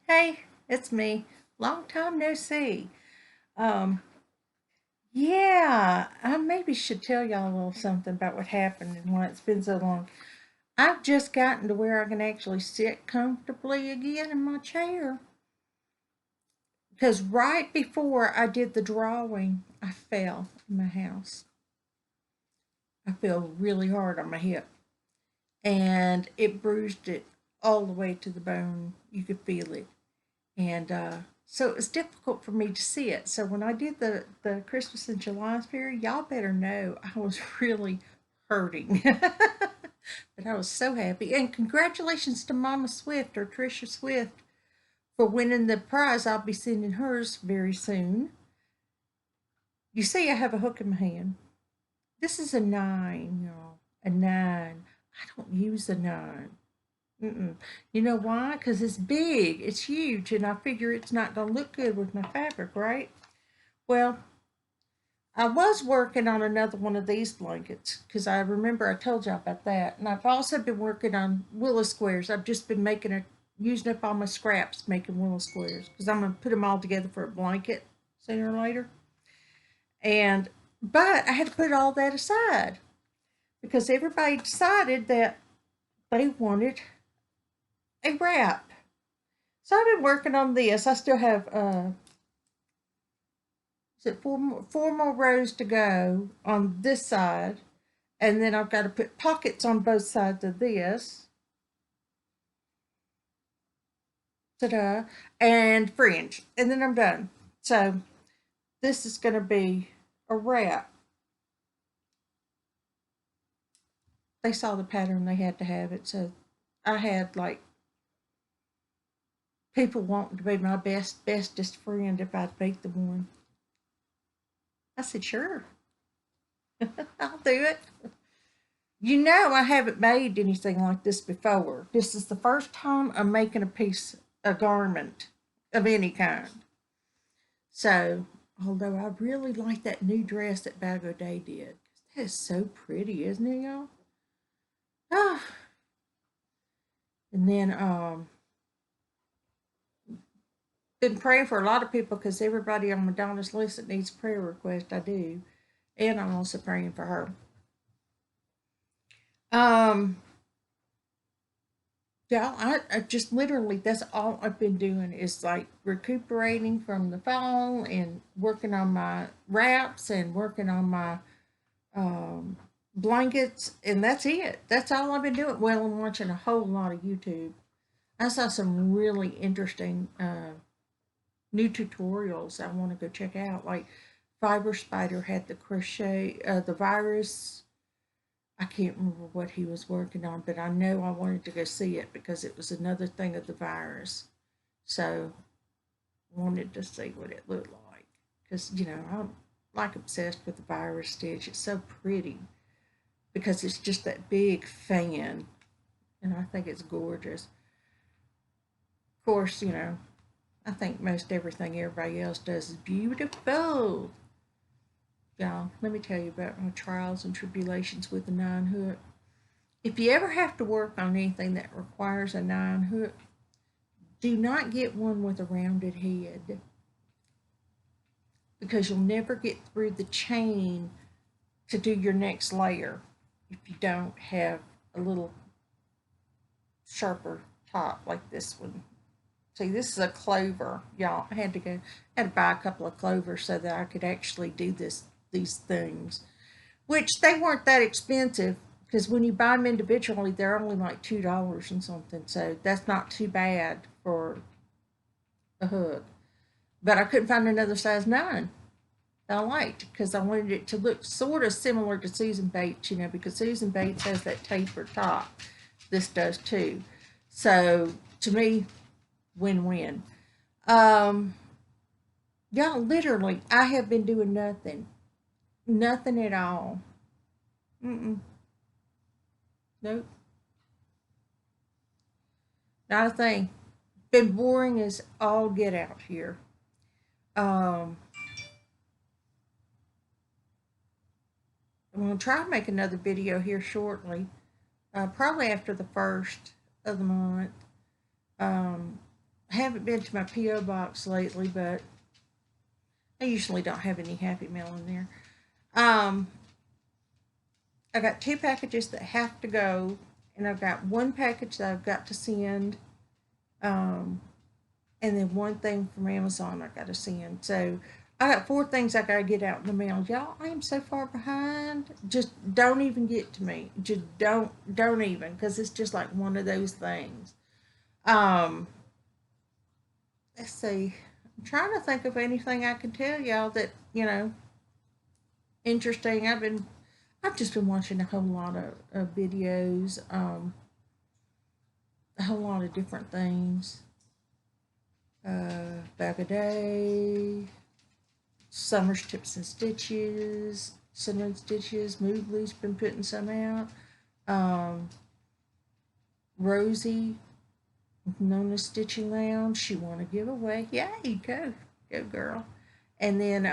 Hey, it's me. Long time no see. Um, yeah, I maybe should tell y'all a little something about what happened and why it's been so long. I've just gotten to where I can actually sit comfortably again in my chair. Because right before I did the drawing, I fell in my house. I fell really hard on my hip and it bruised it all the way to the bone. You could feel it. And so it was difficult for me to see it. So when I did the Christmas in July fair, y'all better know I was really hurting. But I was so happy. And congratulations to Mama Swift or Trisha Swift for winning the prize. I'll be sending hers very soon. You see, I have a hook in my hand. This is a nine, y'all. A nine. I don't use a nine. Mm-mm. You know why? Because it's big, it's huge, and I figure it's not going to look good with my fabric, right? Well, I was working on another one of these blankets because I remember I told y'all about that. And I've also been working on willow squares. I've just been using up all my scraps making willow squares because I'm going to put them all together for a blanket sooner or later. But I had to put all that aside because everybody decided that they wanted a wrap. So I've been working on this. I still have is it four more rows to go on this side, and then I've got to put pockets on both sides of this. Ta-da! And fringe, and then I'm done. So this is going to be a wrap. They saw the pattern; they had to have it. So I had like people wanting to be my bestest friend if I'd make them one. I said, sure, I'll do it. You know, I haven't made anything like this before. This is the first time I'm making a garment of any kind. So, although I really like that new dress that Bag Day did, that is so pretty, isn't it, y'all? Ah, and then been praying for a lot of people because everybody on Madonna's list that needs prayer request, I do, and I'm also praying for her. Um, Yeah, I just literally that's all I've been doing is like recuperating from the fall and working on my wraps and working on my um, blankets, and that's it. That's all I've been doing. Well, I'm watching a whole lot of YouTube. I saw some really interesting new tutorials I want to go check out. Like Fiber Spider had the virus. I can't remember what he was working on, but I know I wanted to go see it because it was another thing of the virus. So I wanted to see what it looked like because I'm like obsessed with the virus stitch. It's so pretty because it's just that big fan, and I think it's gorgeous. Of course, I think most everything everybody else does is beautiful. Y'all, let me tell you about my trials and tribulations with the nine hook. If you ever have to work on anything that requires a nine hook, do not get one with a rounded head because you'll never get through the chain to do your next layer if you don't have a little sharper top like this one. See, this is a clover, y'all. I had to buy a couple of clovers so that I could actually do these things, which they weren't that expensive because when you buy them individually, they're only like $2 and something. So that's not too bad for a hook. But I couldn't find another size nine that I liked because I wanted it to look sort of similar to Susan Bates, because Susan Bates has that tapered top. This does too. So to me, win-win. Um, yeah, literally, I have been doing nothing, nothing at all. Mm-mm, nope, not a thing. Been boring as all get out here. Um, I'm gonna try to make another video here shortly, probably after the first of the month. Um, have haven't been to my P.O. box lately, but I usually don't have any Happy Mail in there. I got 2 packages that have to go, and I've got 1 package that I've got to send, and then 1 thing from Amazon I got to send. So I got 4 things I got to get out in the mail. Y'all, I am so far behind. Just don't even get to me. Just don't even, because it's just like one of those things. Let's see. I'm trying to think of anything I can tell y'all that, interesting. I've just been watching a whole lot of videos, a whole lot of different things. Bag a day, Summer's Tips and Stitches, Cinnamon Stitches, Moodley's been putting some out. Rosie, known as Stitching Lounge, she won a giveaway. Yay, go girl. And then,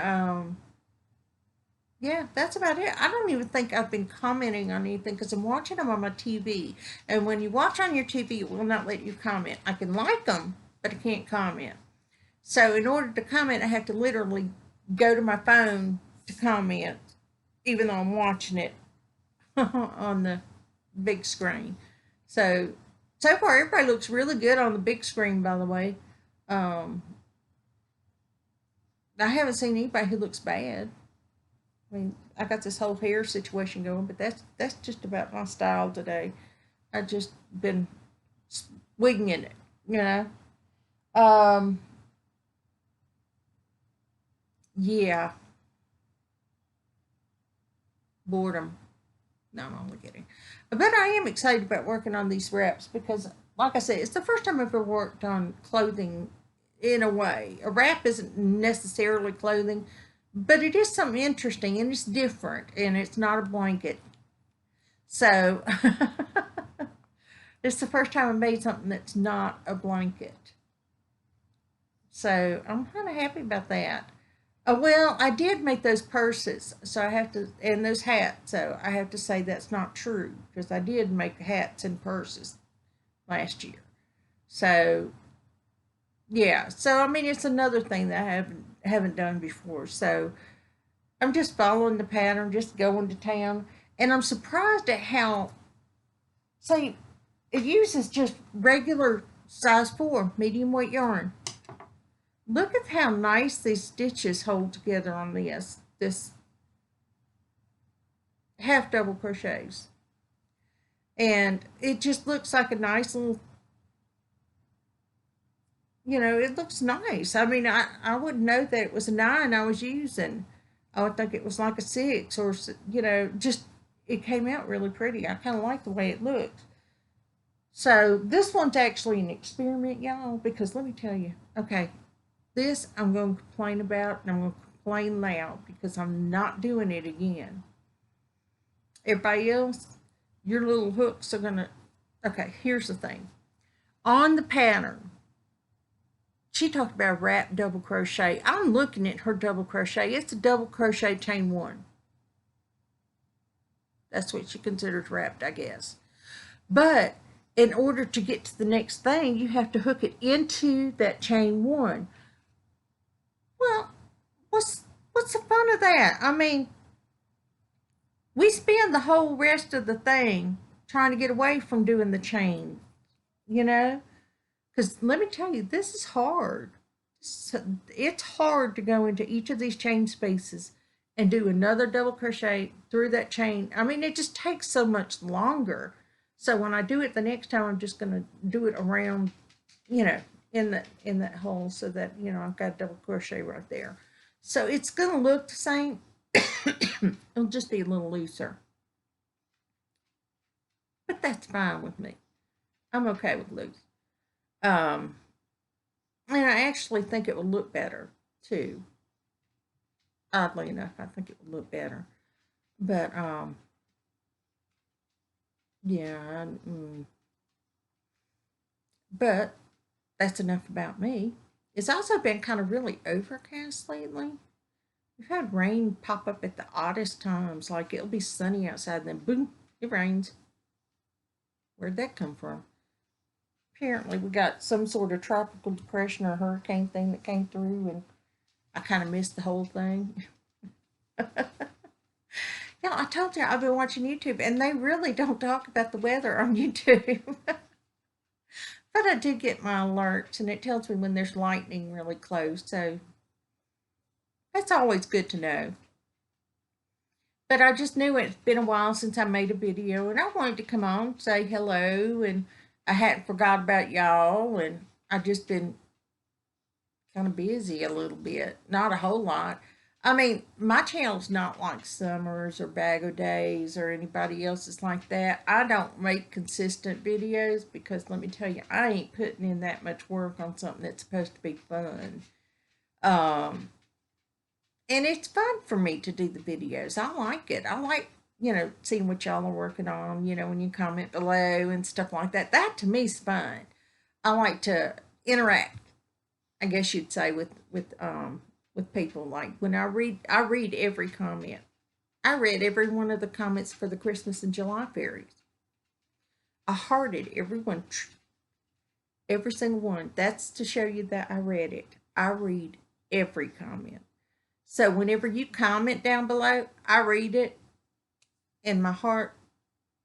yeah, that's about it. I don't even think I've been commenting on anything because I'm watching them on my TV. And when you watch on your TV, it will not let you comment. I can like them, but I can't comment. So in order to comment, I have to literally go to my phone to comment, even though I'm watching it on the big screen. So far, everybody looks really good on the big screen, by the way. I haven't seen anybody who looks bad. I mean, I got this whole hair situation going, but that's just about my style today. I just been winging it. Yeah. Boredom. No, I'm only kidding. But I am excited about working on these wraps because, like I said, it's the first time I've ever worked on clothing in a way. A wrap isn't necessarily clothing, but it is something interesting and it's different and it's not a blanket. So it's the first time I made something that's not a blanket. So I'm kind of happy about that. Well, I did make those purses, so I have to, and those hats, so I have to say that's not true because I did make hats and purses last year. So yeah, so I mean it's another thing that I haven't done before. So I'm just following the pattern, just going to town, and I'm surprised at how, say, it uses just regular size 4 medium weight yarn. Look at how nice these stitches hold together on this half double crochets. And it just looks like a nice little, it looks nice. I mean, I wouldn't know that it was a 9 I was using. I would think it was like a 6 or, just, it came out really pretty. I kind of like the way it looked. So this one's actually an experiment, y'all, because let me tell you, okay, this I'm going to complain about, and I'm going to complain loud because I'm not doing it again. Everybody else, your little hooks are going to... Okay, here's the thing. On the pattern, she talked about wrap double crochet. I'm looking at her double crochet. It's a double crochet chain 1. That's what she considers wrapped, I guess. But in order to get to the next thing, you have to hook it into that chain 1. Well, what's the fun of that? I mean, we spend the whole rest of the thing trying to get away from doing the chain, Because let me tell you, this is hard. It's hard to go into each of these chain spaces and do another double crochet through that chain. I mean, it just takes so much longer. So when I do it the next time, I'm just going to do it around, in that hole so that I've got a double crochet right there. So it's gonna look the same. It'll just be a little looser, but that's fine with me. I'm okay with loose. And I actually think it will look better too. Oddly enough, I think it would look better. But yeah. But that's enough about me. It's also been kind of really overcast lately. We've had rain pop up at the oddest times. Like it'll be sunny outside, and then boom, it rains. Where'd that come from? apparently we got some sort of tropical depression or hurricane thing that came through, and I kind of missed the whole thing. Yeah, I told you I've been watching YouTube, and they really don't talk about the weather on YouTube. But I do get my alerts, and it tells me when there's lightning really close, so that's always good to know. But I just knew it's been a while since I made a video, and I wanted to come on, say hello, and I hadn't forgot about y'all, and I just been kind of busy a little bit, not a whole lot. I mean, my channel's not like Summers or Bag of Days or anybody else's like that. I don't make consistent videos because let me tell you, I ain't putting in that much work on something that's supposed to be fun. Um, and it's fun for me to do the videos. I like it. I like, seeing what y'all are working on, when you comment below and stuff like that. That to me is fun. I like to interact, I guess you'd say, with people. Like when I read every comment. I read every one of the comments for the Christmas and July fairies. I hearted every one, every single one. That's to show you that I read it. I read every comment. So whenever you comment down below, I read it, and my heart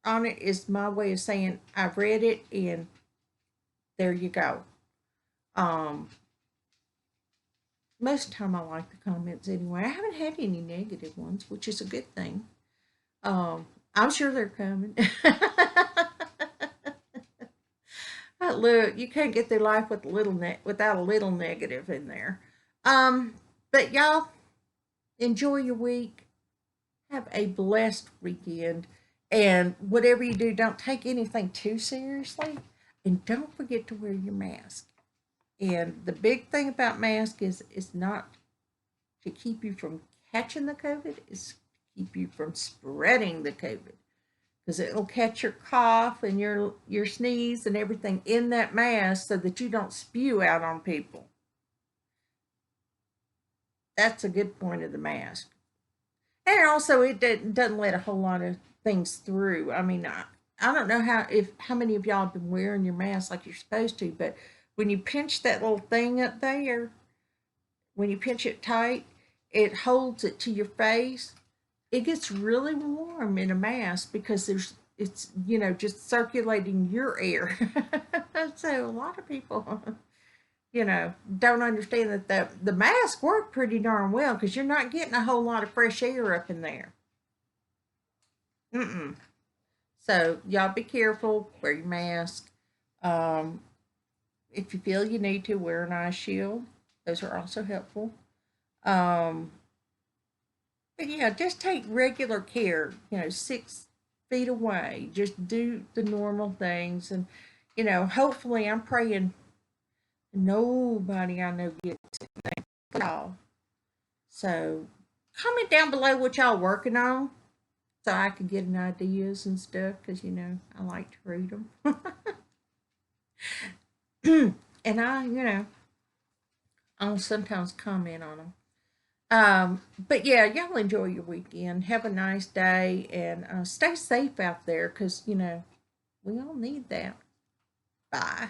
on it is my way of saying I've read it, and there you go. Most of the time I like the comments anyway. I haven't had any negative ones, which is a good thing. I'm sure they're coming. Look, you can't get through life with without a little negative in there. But y'all, enjoy your week. Have a blessed weekend. And whatever you do, don't take anything too seriously. And don't forget to wear your mask. And the big thing about mask is not to keep you from catching the COVID, it's to keep you from spreading the COVID. Because it'll catch your cough and your sneeze and everything in that mask so that you don't spew out on people. That's a good point of the mask. And also, it doesn't let a whole lot of things through. I mean, I don't know how many of y'all have been wearing your mask like you're supposed to, but when you pinch that little thing up there, when you pinch it tight, it holds it to your face. It gets really warm in a mask because it's just circulating your air. So a lot of people don't understand that the mask work pretty darn well because you're not getting a whole lot of fresh air up in there. So y'all be careful, wear your mask. If you feel you need to, wear an eye shield. Those are also helpful. But yeah, just take regular care, 6 feet away. Just do the normal things. And, hopefully I'm praying nobody I know gets it at all. So comment down below what y'all working on so I can get an ideas and stuff because, I like to read them. And I'll sometimes comment on them. But yeah, y'all enjoy your weekend. Have a nice day and stay safe out there because, we all need that. Bye.